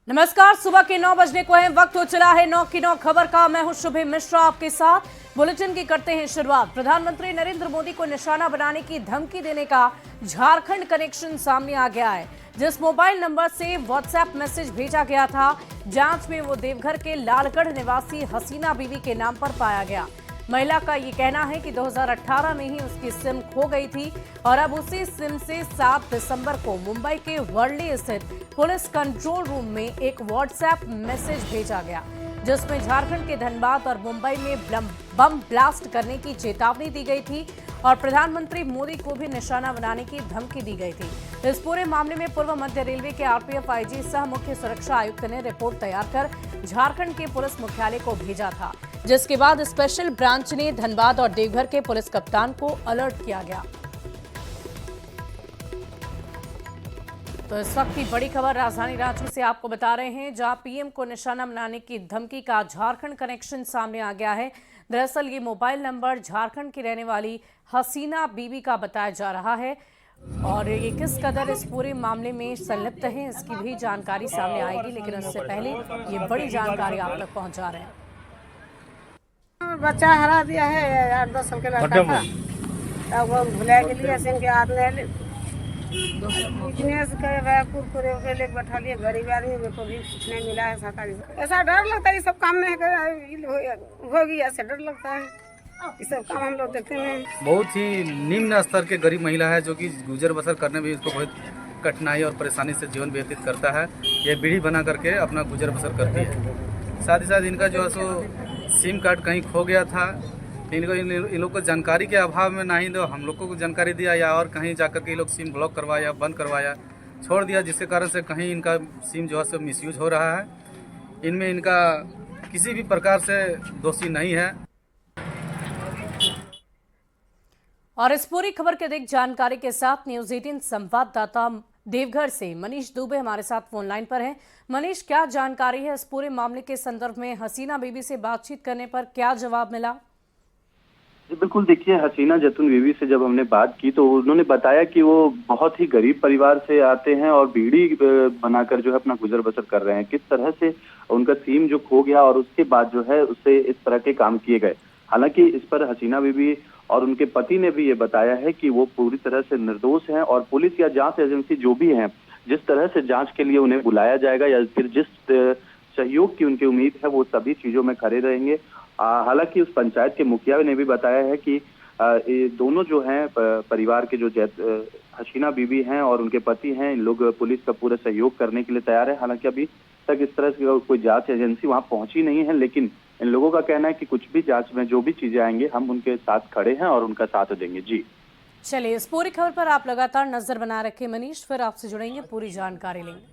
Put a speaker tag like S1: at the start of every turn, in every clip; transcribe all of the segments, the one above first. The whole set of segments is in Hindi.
S1: नमस्कार, सुबह के 9 बजने को है। वक्त हो चला है 9 की 9 खबर का। मैं हूं शुभे मिश्रा आपके साथ। बुलेटिन की करते हैं शुरुआत। प्रधानमंत्री नरेंद्र मोदी को निशाना बनाने की धमकी देने का झारखंड कनेक्शन सामने आ गया है। जिस मोबाइल नंबर से व्हाट्सएप मैसेज भेजा गया था, जांच में वो देवघर के लालगढ़ निवासी हसीना बीवी के नाम पर पाया गया। महिला का ये कहना है कि 2018 में ही उसकी सिम खो गई थी और अब उसी सिम से 7 दिसंबर को मुंबई के वर्ली स्थित पुलिस कंट्रोल रूम में एक व्हाट्सएप मैसेज भेजा गया, जिसमें झारखंड के धनबाद और मुंबई में बम ब्लास्ट करने की चेतावनी दी गई थी और प्रधानमंत्री मोदी को भी निशाना बनाने की धमकी दी गई थी। इस पूरे मामले में पूर्व मध्य रेलवे के आरपीएफ आईजी सह मुख्य सुरक्षा आयुक्त ने रिपोर्ट तैयार कर झारखंड के पुलिस मुख्यालय को भेजा था, जिसके बाद स्पेशल ब्रांच ने धनबाद और देवघर के पुलिस कप्तान को अलर्ट किया गया। तो इस वक्त की बड़ी खबर राजधानी रांची से आपको बता रहे हैं, जहां पीएम को निशाना बनाने की धमकी का झारखंड कनेक्शन सामने आ गया है। दरअसल ये मोबाइल नंबर झारखंड की रहने वाली हसीना बीबी का बताया जा रहा है और ये किस कदर इस पूरे मामले में संलिप्त है, इसकी भी जानकारी सामने आएगी। लेकिन उससे पहले ये बड़ी जानकारी आप तक पहुंचा रहे हैं।
S2: बच्चा हरा दिया है, 8-10 साल के लड़का था। तब वो भुला के लिए सिम के हाथ में बिजनेस करे रायपुर को ले बैठा लिए। गरीब आदमी में को भी कुछ नहीं मिला है सरकारी से। ऐसा डर लगता है, ये सब काम नहीं होगी, ऐसे डर लगता है। ये सब काम हम लोग देखते हैं।
S3: बहुत ही निम्न स्तर के गरीब महिला है, जो कि गुजर बसर करने में इसको बहुत कठिनाई और परेशानी से जीवन व्यतीत करता है। ये बीड़ी बना करके अपना गुजर बसर करती है। साथ ही साथ इनका जो है सो सिम कार्ड कहीं खो गया था। इन लोग को जानकारी के अभाव में ना ही तो हम लोग को जानकारी दिया या और कहीं जाकर के ये लोग सिम ब्लॉक करवाया, बंद करवाया, छोड़ दिया, जिसके कारण से कहीं इनका सिम जो है सो मिसयूज हो रहा है। इनमें इनका किसी भी प्रकार से दोषी नहीं है।
S1: और इस पूरी खबर के अधिक जानकारी के साथ न्यूज 18 संवाददाता देवघर से मनीष दुबे हमारे साथ फोन लाइन पर हैं। मनीष, क्या जानकारी है इस पूरे मामले के संदर्भ में? हसीना बीबी से बातचीत करने पर क्या जवाब मिला?
S4: जी बिल्कुल, देखिए हसीना जतुन बीवी से जब हमने बात की तो उन्होंने बताया कि वो बहुत ही गरीब परिवार से आते हैं और बीड़ी बनाकर जो है अपना गुजर बसर कर रहे हैं। किस तरह से उनका सिम जो खो गया और उसके बाद जो है उससे इस तरह के काम किए गए। हालांकि इस पर हसीना बीबी और उनके पति ने भी ये बताया है कि वो पूरी तरह से निर्दोष हैं और पुलिस या जांच एजेंसी जो भी है, जिस तरह से जांच के लिए उन्हें बुलाया जाएगा या फिर जिस सहयोग की उनकी उम्मीद है, वो सभी चीजों में खड़े रहेंगे। हालांकि उस पंचायत के मुखिया ने भी बताया है कि ये दोनों जो हैं परिवार के जो हसीना बीबी हैं और उनके पति हैं, इन लोग पुलिस का पूरा सहयोग करने के लिए तैयार है। हालांकि अभी तक इस तरह से कोई जांच एजेंसी वहां पहुंची नहीं है, लेकिन इन लोगों का कहना है कि कुछ भी जांच में जो भी चीजें आएंगी हम उनके साथ खड़े हैं और उनका साथ देंगे। जी
S1: चलिए, इस पूरी खबर पर आप लगातार नजर बना रखें मनीष, फिर आपसे जुड़ेंगे, पूरी जानकारी लेंगे।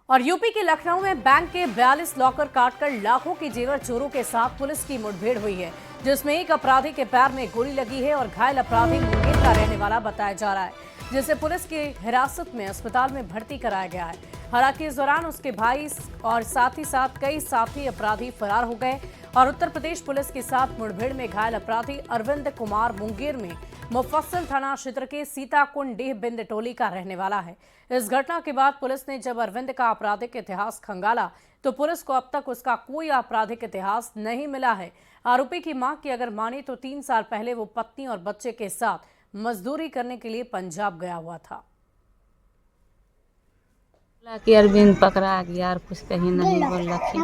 S1: और यूपी के लखनऊ में बैंक के 42 लॉकर काटकर लाखों के जेवर चोरों के साथ पुलिस की मुठभेड़ हुई है, जिसमें एक अपराधी के पैर में गोली लगी है और घायल अपराधी मुंगेर का रहने वाला बताया जा रहा है, जिसे पुलिस की हिरासत में अस्पताल में भर्ती कराया गया है। हालांकि इस दौरान उसके भाई और साथ ही साथ कई साथी अपराधी फरार हो गए और उत्तर प्रदेश पुलिस के साथ मुठभेड़ में घायल अपराधी अरविंद कुमार मुंगेर में मुफस्सिल थाना क्षेत्र के सीताकुंड डीह बिंद टोली का रहने वाला है। इस घटना के बाद पुलिस ने जब अरविंद का आपराधिक इतिहास खंगाला तो पुलिस को अब तक उसका कोई आपराधिक इतिहास नहीं मिला है। आरोपी की मां की अगर माने तो 3 साल पहले वो पत्नी और बच्चे के साथ मजदूरी करने के लिए पंजाब गया हुआ था।
S5: कि अरविंद पकड़ा गया और कुछ कहीं नहीं बोल रखी।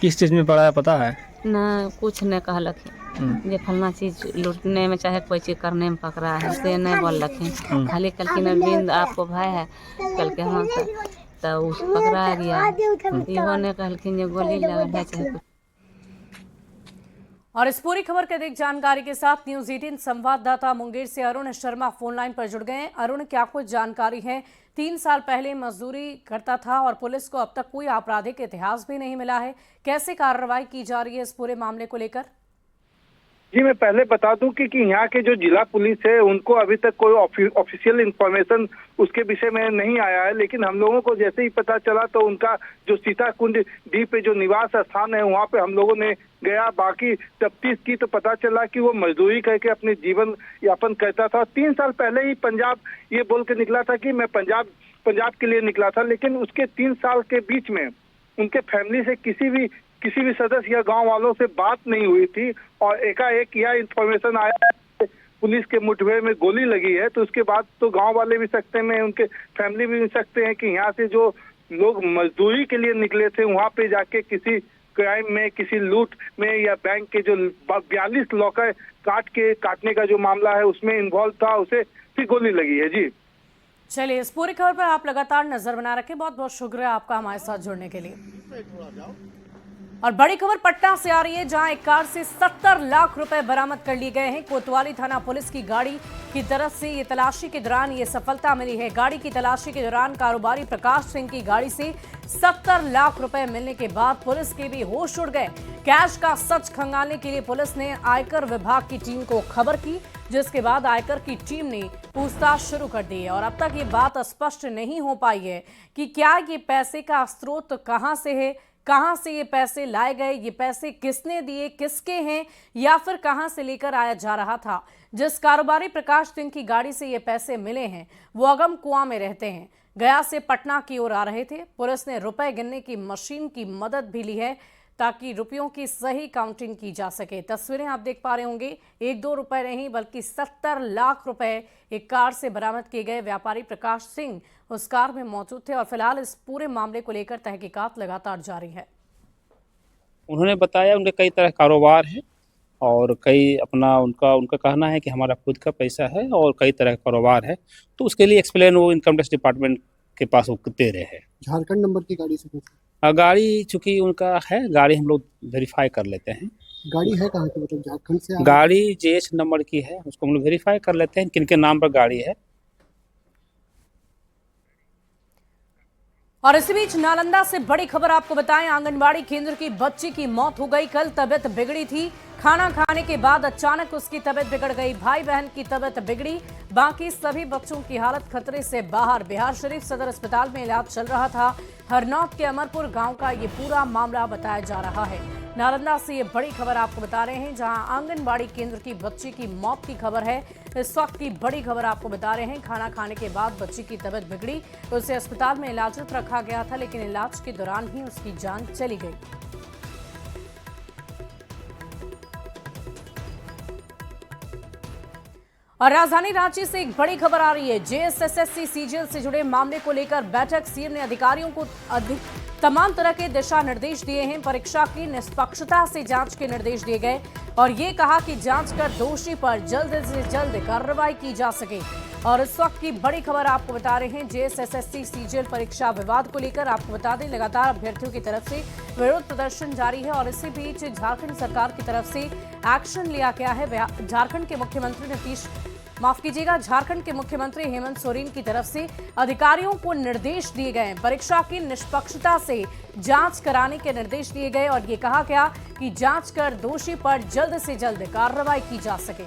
S6: किस चीज में पड़ा है पता है?
S5: ना कुछ नहीं कहलखिन ये फलना चीज लूटने में चाहे कोई चीज करने में पकड़ा है से नहीं बोल रखिन। खाली कल की अरविंद आपको भाई है, कल के हाँ तो उस पकड़ा गया, इहो ने कहलखिन ये गोली लगल है चाहे कुछ।
S1: और इस पूरी खबर के अधिक जानकारी के साथ न्यूज 18 संवाददाता मुंगेर से अरुण शर्मा फोन लाइन पर जुड़ गए हैं। अरुण, क्या कुछ जानकारी है? 3 साल पहले मजदूरी करता था और पुलिस को अब तक कोई आपराधिक इतिहास भी नहीं मिला है। कैसे कार्रवाई की जा रही है इस पूरे मामले को लेकर?
S6: जी मैं पहले बता दूं कि यहाँ के जो जिला पुलिस है उनको अभी तक कोई ऑफिशियल इंफॉर्मेशन उसके विषय में नहीं आया है, लेकिन हम लोगों को जैसे ही पता चला तो उनका जो सीताकुंड डी पे जो निवास स्थान है वहाँ पे हम लोगों ने गया, बाकी तफ्तीश की तो पता चला कि वो मजदूरी करके अपने जीवन यापन करता था। 3 साल पहले ही पंजाब ये बोल के निकला था कि मैं पंजाब के लिए निकला था, लेकिन उसके 3 साल के बीच में उनके फैमिली से किसी भी सदस्य या गांव वालों से बात नहीं हुई थी और एकाएक यह इंफॉर्मेशन आया पुलिस के मुठभेड़ में गोली लगी है। तो उसके बाद तो गांव वाले भी सकते हैं, उनके फैमिली भी सकते हैं कि यहाँ से जो लोग मजदूरी के लिए निकले थे वहाँ पे जाके किसी क्राइम में, किसी लूट में या बैंक के जो 42 लॉकर काटने का जो मामला है उसमें इन्वॉल्व था, उसे फिर गोली लगी है। जी
S1: चलिए, इस पूरी खबर पर आप लगातार नजर बना रखें। बहुत बहुत शुक्रिया आपका हमारे साथ जुड़ने के लिए। और बड़ी खबर पटना से आ रही है, जहां एक कार से 70 लाख रुपए बरामद कर लिए गए हैं। कोतवाली थाना पुलिस की गाड़ी की तरफ से ये तलाशी के दौरान ये सफलता मिली है। गाड़ी की तलाशी के दौरान कारोबारी प्रकाश सिंह की गाड़ी से 70 लाख रुपए मिलने के बाद पुलिस के भी होश उड़ गए। कैश का सच खंगालने के लिए पुलिस ने आयकर विभाग की टीम को खबर की, जिसके बाद आयकर की टीम ने पूछताछ शुरू कर दी है। और अब तक ये बात स्पष्ट नहीं हो पाई है कि क्या ये पैसे का स्रोत कहां से है, कहां से ये पैसे लाए गए, ये पैसे किसने दिए, किसके हैं, या फिर कहां से लेकर आया जा रहा था। जिस कारोबारी प्रकाश सिंह की गाड़ी से ये पैसे मिले हैं वो अगम कुआं में रहते हैं, गया से पटना की ओर आ रहे थे। पुलिस ने रुपए गिनने की मशीन की मदद भी ली है ताकि रुपयों की सही काउंटिंग की जा सके। तस्वीरें आप देख पा रहे होंगे, 1-2 रुपए नहीं बल्कि 70 लाख रुपए एक कार से बरामद किए गए। व्यापारी प्रकाश सिंह उस कार में मौजूद थे और फिलहाल इस पूरे मामले को लेकर तहकीकात लगातार जारी है।
S7: उन्होंने बताया उनके कई तरह कारोबार है और कई उनका कहना है कि हमारा खुद का पैसा है और कई तरह का कारोबार है, तो उसके लिए एक्सप्लेन वो इनकम टैक्स डिपार्टमेंट के पास वो दे रहे हैं।
S8: झारखंड नंबर की गाड़ी से कैसे?
S7: गाड़ी चूंकि उनका है, गाड़ी हम लोग वेरीफाई कर लेते हैं।
S8: गाड़ी है कहाँ की, मतलब झारखंड से?
S7: गाड़ी JH नंबर की है, उसको हम लोग वेरीफाई कर लेते हैं किनके नाम पर गाड़ी है।
S1: और इसी बीच नालंदा से बड़ी खबर आपको बताएं, आंगनबाड़ी केंद्र की बच्ची की मौत हो गई। कल तबीयत बिगड़ी थी, खाना खाने के बाद अचानक उसकी तबीयत बिगड़ गई। भाई बहन की तबीयत बिगड़ी, बाकी सभी बच्चों की हालत खतरे से बाहर। बिहार शरीफ सदर अस्पताल में इलाज चल रहा था। हरनौत के अमरपुर गांव का ये पूरा मामला बताया जा रहा है। नालंदा से ये बड़ी खबर आपको बता रहे हैं, जहां आंगनबाड़ी केंद्र की बच्ची की मौत की खबर है। इस वक्त की बड़ी खबर आपको बता रहे हैं, खाना खाने के बाद बच्ची की तबीयत बिगड़ी, उसे अस्पताल में इलाजरत रखा गया था, लेकिन इलाज के दौरान ही उसकी जान चली गई। और राजधानी रांची से एक बड़ी खबर आ रही है, JSSSC CGL से जुड़े मामले को लेकर बैठक। सीएम ने अधिकारियों को तमाम तरह के दिशा निर्देश दिए हैं। परीक्षा की निष्पक्षता से जांच के निर्देश दिए गए और ये कहा कि जांच कर दोषी पर जल्द से जल्द कार्रवाई की जा सके। और इस वक्त की बड़ी खबर आपको बता रहे हैं, JSSSC CGL परीक्षा विवाद को लेकर आपको बता दें, लगातार अभ्यर्थियों की तरफ से विरोध प्रदर्शन जारी है और इसी बीच झारखंड सरकार की तरफ से एक्शन लिया गया है। झारखंड के मुख्यमंत्री हेमंत सोरेन की तरफ से अधिकारियों को निर्देश दिए गए। परीक्षा की निष्पक्षता से जांच कराने के निर्देश दिए गए और ये कहा गया कि जांच कर दोषी पर जल्द से जल्द कार्रवाई की जा सके।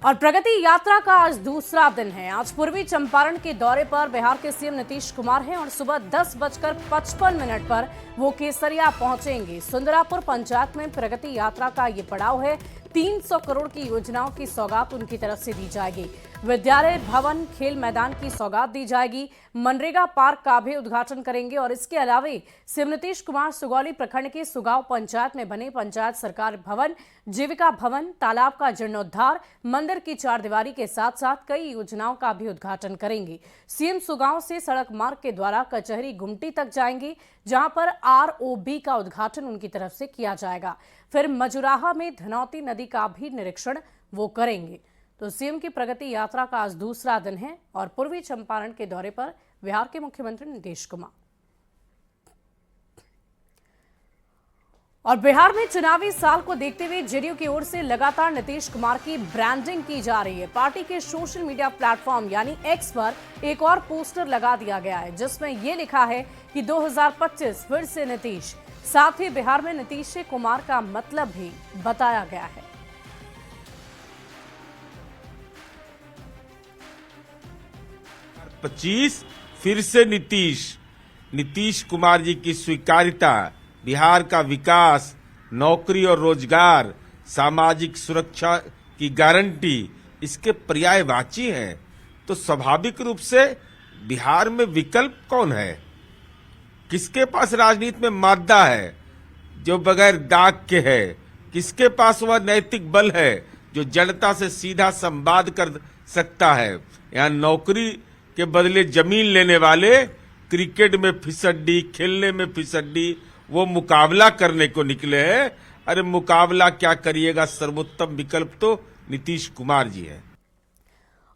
S1: और प्रगति यात्रा का आज दूसरा दिन है। आज पूर्वी चंपारण के दौरे पर बिहार के सीएम नीतीश कुमार हैं और सुबह 10:55 पर वो केसरिया पहुंचेंगे। सुंदरापुर पंचायत में प्रगति यात्रा का ये पड़ाव है। 300 करोड़ की योजनाओं की सौगात उनकी तरफ से दी जाएगी। विद्यालय भवन, खेल मैदान की सौगात दी जाएगी। मनरेगा पार्क का भी उद्घाटन करेंगे और इसके अलावा सीएम नीतीश कुमार सुगौली प्रखंड के सुगांव पंचायत में बने पंचायत सरकार भवन, जीविका भवन, तालाब का जीर्णोद्धार, मंदिर की चारदीवारी के साथ साथ कई योजनाओं का भी उद्घाटन करेंगे। सीएम सुगांव से सड़क मार्ग के द्वारा कचहरी गुमटी तक जाएंगे, जहां पर ROB का उद्घाटन उनकी तरफ से किया जाएगा। फिर मजुराहा में धनौती नदी का भी निरीक्षण वो करेंगे। तो सीएम की प्रगति यात्रा का आज दूसरा दिन है और पूर्वी चंपारण के दौरे पर बिहार के मुख्यमंत्री नीतीश कुमार। और बिहार में चुनावी साल को देखते हुए जेडीयू की ओर से लगातार नीतीश कुमार की ब्रांडिंग की जा रही है। पार्टी के सोशल मीडिया प्लेटफॉर्म यानी X पर एक और पोस्टर लगा दिया गया है, जिसमें यह लिखा है कि 2025 फिर से नीतीश। साथ ही बिहार में नीतीश कुमार का मतलब भी बताया गया है।
S9: पच्चीस फिर से नीतीश कुमार जी की स्वीकार्यता, बिहार का विकास, नौकरी और रोजगार, सामाजिक सुरक्षा की गारंटी इसके पर्यायवाची हैं। तो स्वाभाविक रूप से बिहार में विकल्प कौन है? किसके पास राजनीति में मादा है जो बगैर दाग के है? किसके पास वह नैतिक बल है जो जनता से सीधा संवाद कर सकता है? यहाँ नौकरी के बदले जमीन लेने वाले क्रिकेट में फिसड्डी, खेलने में फिसड्डी, वो मुकाबला करने को निकले हैं। अरे मुकाबला क्या करिएगा, सर्वोत्तम विकल्प तो नीतीश कुमार जी है।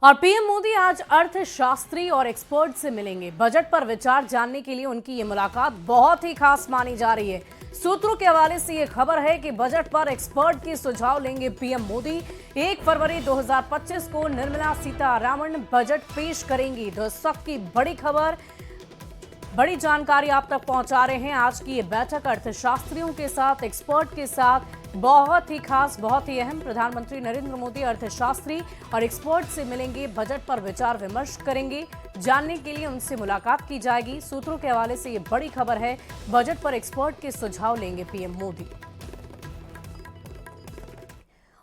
S1: और पीएम मोदी आज अर्थशास्त्री और एक्सपर्ट से मिलेंगे। बजट पर विचार जानने के लिए उनकी ये मुलाकात बहुत ही खास मानी जा रही है। सूत्रों के हवाले से ये खबर है कि बजट पर एक्सपर्ट के सुझाव लेंगे पीएम मोदी। 1 फरवरी 2025 को निर्मला सीतारमण बजट पेश करेंगी। दोस्तों की बड़ी खबर, बड़ी जानकारी आप तक पहुंचा रहे हैं। आज की ये बैठक अर्थशास्त्रियों के साथ, एक्सपर्ट के साथ बहुत ही खास, बहुत ही अहम। प्रधानमंत्री नरेंद्र मोदी अर्थशास्त्री और एक्सपर्ट से मिलेंगे, बजट पर विचार विमर्श करेंगे। जानने के लिए उनसे मुलाकात की जाएगी। सूत्रों के हवाले से ये बड़ी खबर है, बजट पर एक्सपर्ट के सुझाव लेंगे पीएम मोदी।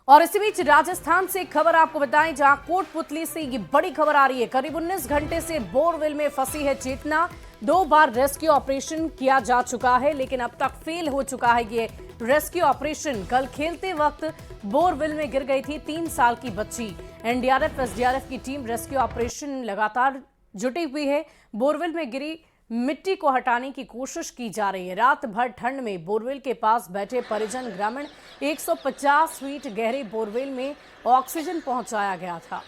S1: और इसी बीच राजस्थान से खबर आपको बताएं, जहां कोटपुतली से ये बड़ी खबर आ रही है। करीब 19 घंटे से बोरवेल में फंसी है चेतना। 2 बार रेस्क्यू ऑपरेशन किया जा चुका है, लेकिन अब तक फेल हो चुका है ये रेस्क्यू ऑपरेशन। कल खेलते वक्त बोरवेल में गिर गई थी 3 साल की बच्ची। एनडीआरएफ, एसडीआरएफ की टीम रेस्क्यू ऑपरेशन लगातार जुटी हुई है। बोरवेल में गिरी मिट्टी को हटाने की कोशिश की जा रही है। रात भर ठंड में बोरवेल के पास बैठे परिजन, ग्रामीण 150 फीट गहरे बोरवेल में ऑक्सीजन पहुंचाया गया था।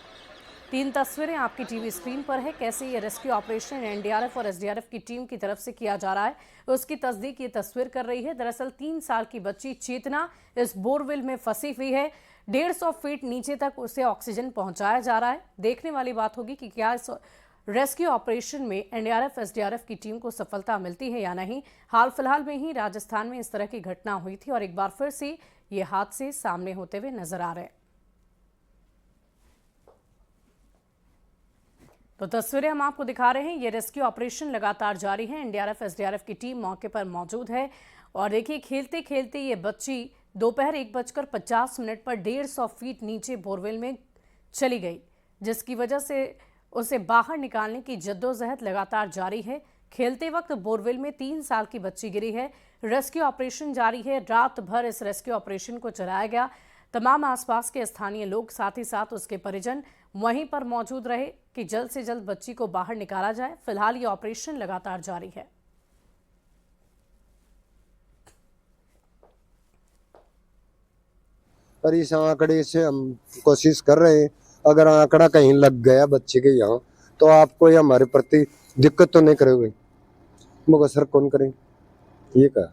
S1: 3 तस्वीरें आपकी टीवी स्क्रीन पर है, कैसे ये रेस्क्यू ऑपरेशन एनडीआरएफ और एसडीआरएफ की टीम की तरफ से किया जा रहा है, उसकी तस्दीक ये तस्वीर कर रही है। दरअसल 3 साल की बच्ची चेतना इस बोरवेल में फंसी हुई है। 150 फीट नीचे तक उसे ऑक्सीजन पहुंचाया जा रहा है। देखने वाली बात होगी कि क्या इस रेस्क्यू ऑपरेशन में एनडीआरएफ, एसडीआरएफ की टीम को सफलता मिलती है या नहीं। हाल फिलहाल में ही राजस्थान में इस तरह की घटना हुई थी और एक बार फिर से ये हादसे सामने होते हुए नजर आ रहे हैं। तो तस्वीरें हम आपको दिखा रहे हैं। ये रेस्क्यू ऑपरेशन लगातार जारी है। एनडीआरएफ, एसडीआरएफ की टीम मौके पर मौजूद है। और देखिए, खेलते खेलते ये बच्ची दोपहर 1:50 पर 150 फीट नीचे बोरवेल में चली गई, जिसकी वजह से उसे बाहर निकालने की जद्दोजहद लगातार जारी है। खेलते वक्त बोरवेल में 3 साल की बच्ची गिरी है। रेस्क्यू ऑपरेशन जारी है। रात भर इस रेस्क्यू ऑपरेशन को चलाया गया। तमाम आसपास के स्थानीय लोग, साथ ही साथ उसके परिजन वहीं पर मौजूद रहे कि जल्द से जल्द बच्ची को बाहर निकाला जाए। फिलहाल ये ऑपरेशन लगातार जारी है।
S10: पर इस आंकड़े से हम कोशिश कर रहे हैं, अगर आंकड़ा कहीं लग गया बच्चे के यहाँ तो आपको या हमारे प्रति दिक्कत तो नहीं करोगे, मगर सर कौन करे ये कहा।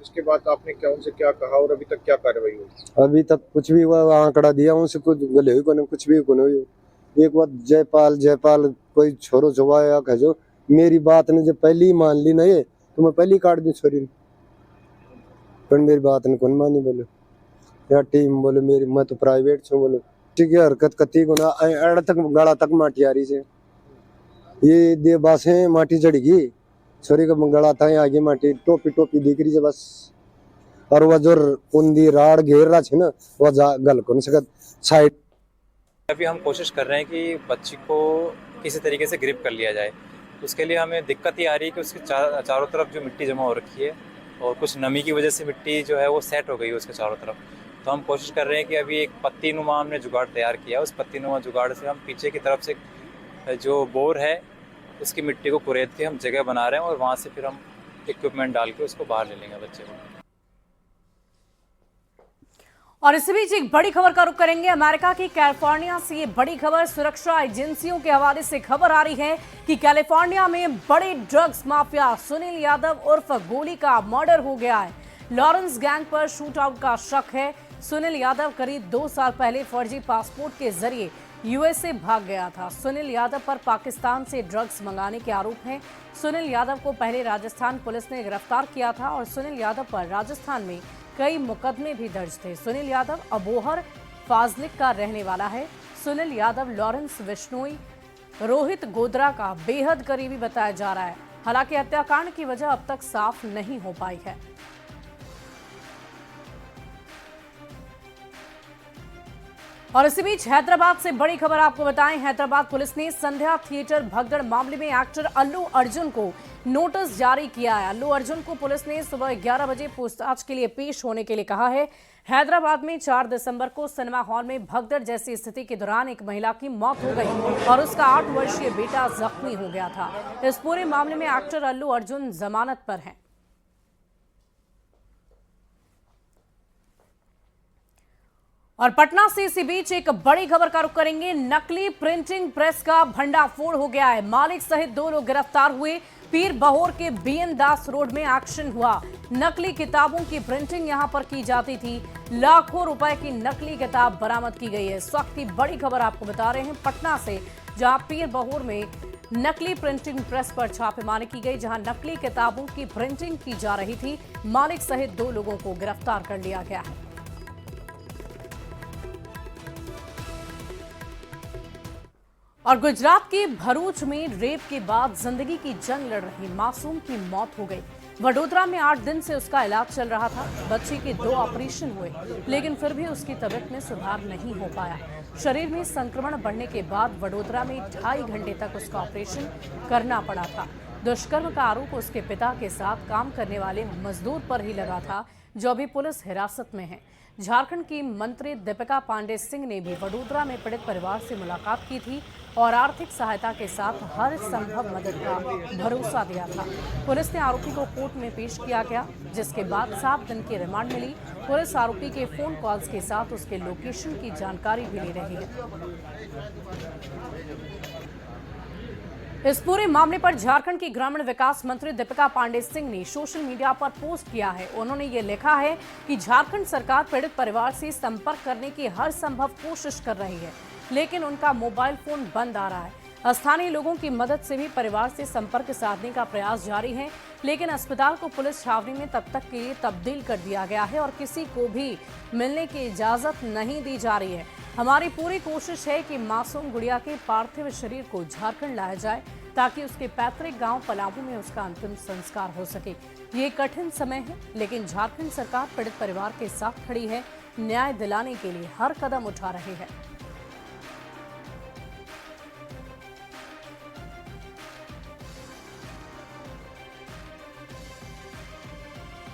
S11: इसके बाद आपने क्या उनसे क्या कहा और अभी तक क्या कार्रवाई हुई?
S10: अभी तक कुछ भी हुआ, आंकड़ा दिया उनसे, कुछ गले हुई को कुछ भी को नहीं। एक बात जयपाल कोई छोरो छुआ कहो, मेरी बात ने जब पहली ही मान ली नहीं तो मैं पहली काट दी छोरी, पर मेरी बात ने कौन मानी। बोले या टीम बोले मेरी, मैं तो प्राइवेट छू। बोले ठीक है, हरकत कती को ना अड़ तक गला तक माटी आ रही से, ये दे बासे माटी चढ़ी छोरी का गला था आगे माटी टोपी दिख रही है बस। और वह जो कुंदी राड़ घेर रहा है ना, वह गल कौन सकत साइड।
S12: अभी हम कोशिश कर रहे हैं कि बच्ची को किसी तरीके से ग्रिप कर लिया जाए। उसके लिए हमें दिक्कत ये आ रही है कि उसके चारों तरफ जो मिट्टी जमा हो रखी है और कुछ नमी की वजह से मिट्टी जो है वो सेट हो गई है उसके चारों तरफ। तो हम कोशिश कर रहे हैं कि अभी एक पत्ती नुमा हमने जुगाड़ तैयार किया, उस पत्ती नुमा जुगाड़ से हम पीछे की तरफ से जो बोर है उसकी मिट्टी को कुरेद के हम जगह बना रहे हैं और वहाँ से फिर हम इक्विपमेंट डाल के उसको बाहर ले लेंगे बच्चे को।
S1: और इसी बीच एक बड़ी खबर का रुख करेंगे। अमेरिका की कैलिफोर्निया से ये बड़ी खबर, सुरक्षा एजेंसियों के हवाले से खबर आ रही है कि कैलिफोर्निया में बड़े ड्रग्स माफिया सुनील यादव उर्फ गोली का मर्डर हो गया है। लॉरेंस गैंग पर शूट आउट का शक है। सुनील यादव करीब 2 साल पहले फर्जी पासपोर्ट के जरिए यूएसए भाग गया था। सुनील यादव पर पाकिस्तान से ड्रग्स मंगाने के आरोप हैं। सुनील यादव को पहले राजस्थान पुलिस ने गिरफ्तार किया था और सुनील यादव पर राजस्थान में कई मुकदमे भी दर्ज थे। सुनील यादव अबोहर फाजलिक का रहने वाला है। सुनील यादव लॉरेंस बिश्नोई, रोहित गोद्रा का बेहद करीबी बताया जा रहा है। हालांकि हत्याकांड की वजह अब तक साफ नहीं हो पाई है। और इसी बीच हैदराबाद से बड़ी खबर आपको बताएं। हैदराबाद पुलिस ने संध्या थिएटर भगदड़ मामले में एक्टर अल्लू अर्जुन को नोटिस जारी किया है। अल्लू अर्जुन को पुलिस ने सुबह 11 बजे पूछताछ के लिए पेश होने के लिए कहा है। हैदराबाद में 4 दिसंबर को सिनेमा हॉल में भगदड़ जैसी स्थिति के दौरान एक महिला की मौत हो गई और उसका 8 वर्षीय बेटा जख्मी हो गया था। इस पूरे मामले में एक्टर अल्लू अर्जुन जमानत पर हैं। और पटना से इसी बीच एक बड़ी खबर का रुख करेंगे। नकली प्रिंटिंग प्रेस का भंडाफोड़ हो गया है। मालिक सहित 2 लोग गिरफ्तार हुए। पीर बहोर के बीएन दास रोड में एक्शन हुआ। नकली किताबों की प्रिंटिंग यहां पर की जाती थी। लाखों रुपए की नकली किताब बरामद की गई है। इस वक्त की बड़ी खबर आपको बता रहे हैं पटना से, जहां पीर बहोर में नकली प्रिंटिंग प्रेस पर छापेमारी की गई, जहां नकली किताबों की प्रिंटिंग की जा रही थी। मालिक सहित 2 लोगों को गिरफ्तार कर लिया गया है। और गुजरात के भरूच में रेप के बाद जिंदगी की जंग लड़ रही मासूम की मौत हो गई। वडोदरा में 8 दिन से उसका इलाज चल रहा था। बच्ची के 2 ऑपरेशन हुए, लेकिन फिर भी उसकी तबीयत में सुधार नहीं हो पाया। शरीर में संक्रमण बढ़ने के बाद वडोदरा में 2.5 घंटे तक उसका ऑपरेशन करना पड़ा था। दुष्कर्म का आरोप उसके पिता के साथ काम करने वाले मजदूर पर ही लगा था, जो अभी पुलिस हिरासत में है। झारखंड की मंत्री दीपिका पांडे सिंह ने भी वडोदरा में पीड़ित परिवार से मुलाकात की थी और आर्थिक सहायता के साथ हर संभव मदद का भरोसा दिया था। पुलिस ने आरोपी को कोर्ट में पेश किया गया, जिसके बाद 7 दिन की रिमांड मिली। पुलिस आरोपी के फोन कॉल्स के साथ उसके लोकेशन की जानकारी भी ले रही है। इस पूरे मामले पर झारखंड की ग्रामीण विकास मंत्री दीपिका पांडे सिंह ने सोशल मीडिया पर पोस्ट किया है। उन्होंने ये लिखा है कि झारखंड सरकार पीड़ित परिवार से संपर्क करने की हर संभव कोशिश कर रही है, लेकिन उनका मोबाइल फोन बंद आ रहा है। स्थानीय लोगों की मदद से भी परिवार से संपर्क साधने का प्रयास जारी है, लेकिन अस्पताल को पुलिस छावनी में तब तक के लिए तब्दील कर दिया गया है और किसी को भी मिलने की इजाजत नहीं दी जा रही है। हमारी पूरी कोशिश है कि मासूम गुड़िया के पार्थिव शरीर को झारखंड लाया जाए, ताकि उसके पैतृक गांव पलामू में उसका अंतिम संस्कार हो सके। ये कठिन समय है, लेकिन झारखंड सरकार पीड़ित परिवार के साथ खड़ी है, न्याय दिलाने के लिए हर कदम उठा रही है।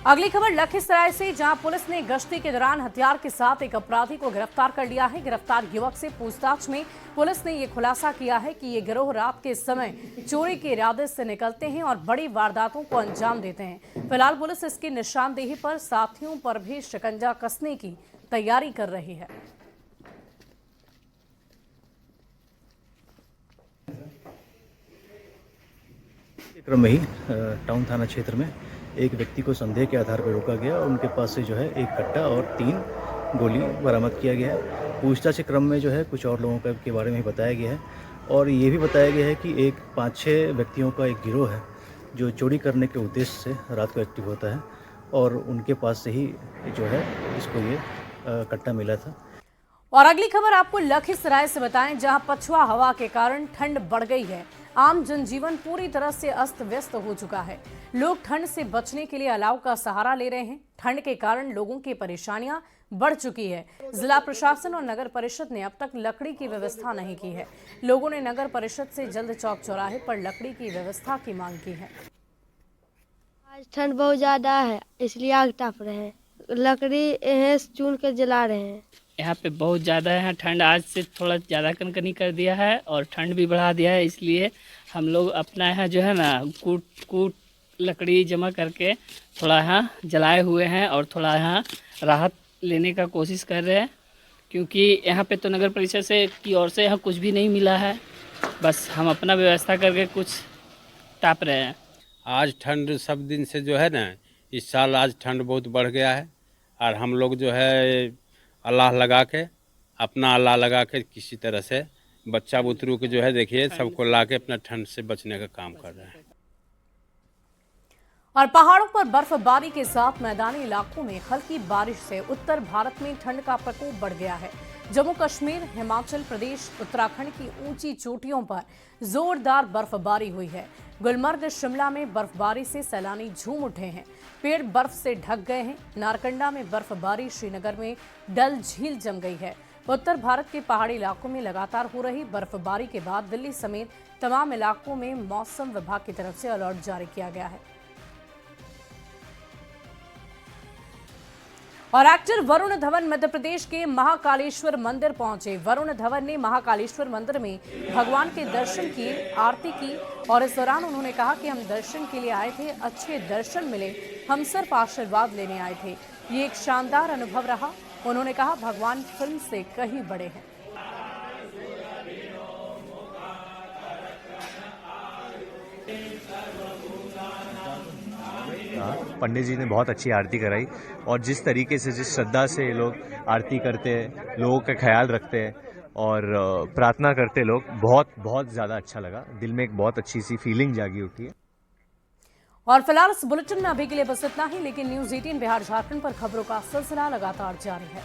S1: अगली खबर लखीसराय से, जहां पुलिस ने गश्ती के दौरान हथियार के साथ एक अपराधी को गिरफ्तार कर लिया है। गिरफ्तार युवक से पूछताछ में पुलिस ने ये खुलासा किया है कि ये गिरोह रात के समय चोरी के इरादे से निकलते हैं और बड़ी वारदातों को अंजाम देते हैं। फिलहाल पुलिस इसकी निशानदेही पर साथियों पर भी शिकंजा कसने की तैयारी कर रही है।
S13: क्रम में ही टाउन थाना क्षेत्र में एक व्यक्ति को संदेह के आधार पर रोका गया और उनके पास से जो है एक कट्टा और 3 गोली बरामद किया गया है। पूछताछ के क्रम में जो है कुछ और लोगों के बारे में बताया गया है और ये भी बताया गया है कि एक 5-6 व्यक्तियों का एक गिरोह है जो चोरी करने के उद्देश्य से रात को एक्टिव होता है और उनके पास से ही जो है इसको ये कट्टा मिला था।
S1: और अगली खबर आपको लखीसराय से बताएं, जहां पछुआ हवा के कारण ठंड बढ़ गई है। आम जनजीवन पूरी तरह से अस्त व्यस्त हो चुका है। लोग ठंड से बचने के लिए अलाव का सहारा ले रहे हैं। ठंड के कारण लोगों की परेशानियां बढ़ चुकी है। जिला प्रशासन और नगर परिषद ने अब तक लकड़ी की व्यवस्था नहीं की है। लोगों ने नगर परिषद से जल्द चौक चौराहे पर लकड़ी की व्यवस्था की मांग की है।
S14: आज ठंड बहुत ज्यादा है, इसलिए आग ताप रहे हैं। लकड़ी चून के जला रहे हैं।
S15: यहाँ पे बहुत ज़्यादा है ठंड, आज से थोड़ा ज़्यादा कनकनी कर दिया है और ठंड भी बढ़ा दिया है। इसलिए हम लोग अपना यहाँ जो है ना कूट लकड़ी जमा करके थोड़ा यहाँ जलाए हुए हैं और थोड़ा यहाँ राहत लेने का कोशिश कर रहे हैं, क्योंकि यहाँ पे तो नगर परिषद से की ओर से यहाँ कुछ भी नहीं मिला है। बस हम अपना व्यवस्था करके कुछ ताप रहे हैं।
S16: आज ठंड सब दिन से जो है ना, इस साल आज ठंड बहुत बढ़ गया है और हम लोग जो है अल्लाह लगा के अपना अल्लाह लगा के किसी तरह से बच्चा बुतरू के जो है देखिए सबको ला के अपना ठंड से बचने का काम कर रहे हैं।
S1: और पहाड़ों पर बर्फबारी के साथ मैदानी इलाकों में हल्की बारिश से उत्तर भारत में ठंड का प्रकोप बढ़ गया है। जम्मू कश्मीर, हिमाचल प्रदेश, उत्तराखंड की ऊंची चोटियों पर जोरदार बर्फबारी हुई है। गुलमर्ग, शिमला में बर्फबारी से सैलानी झूम उठे हैं। पेड़ बर्फ से ढक गए हैं। नारकंडा में बर्फबारी, श्रीनगर में डल झील जम गई है। उत्तर भारत के पहाड़ी इलाकों में लगातार हो रही बर्फबारी के बाद दिल्ली समेत तमाम इलाकों में मौसम विभाग की तरफ से अलर्ट जारी किया गया है। और एक्टर वरुण धवन मध्य प्रदेश के महाकालेश्वर मंदिर पहुंचे। वरुण धवन ने महाकालेश्वर मंदिर में भगवान के दर्शन किए, आरती की और इस दौरान उन्होंने कहा कि हम दर्शन के लिए आए थे, अच्छे दर्शन मिले, हम सिर्फ आशीर्वाद लेने आए थे। ये एक शानदार अनुभव रहा। उन्होंने कहा भगवान फिल्म से कहीं बड़े हैं।
S17: पंडित जी ने बहुत अच्छी आरती कराई और जिस तरीके से, जिस श्रद्धा से ये लोग आरती करते हैं, लोगों का ख्याल रखते हैं और प्रार्थना करते लोग, बहुत ज़्यादा अच्छा लगा। दिल में एक बहुत अच्छी सी फीलिंग जागी उठी है।
S1: और फिलहाल इस बुलेटिन में अभी के लिए बस इतना ही, लेकिन न्यूज़ 18 बिहार झारखंड पर खबरों का सिलसिला लगातार जारी है।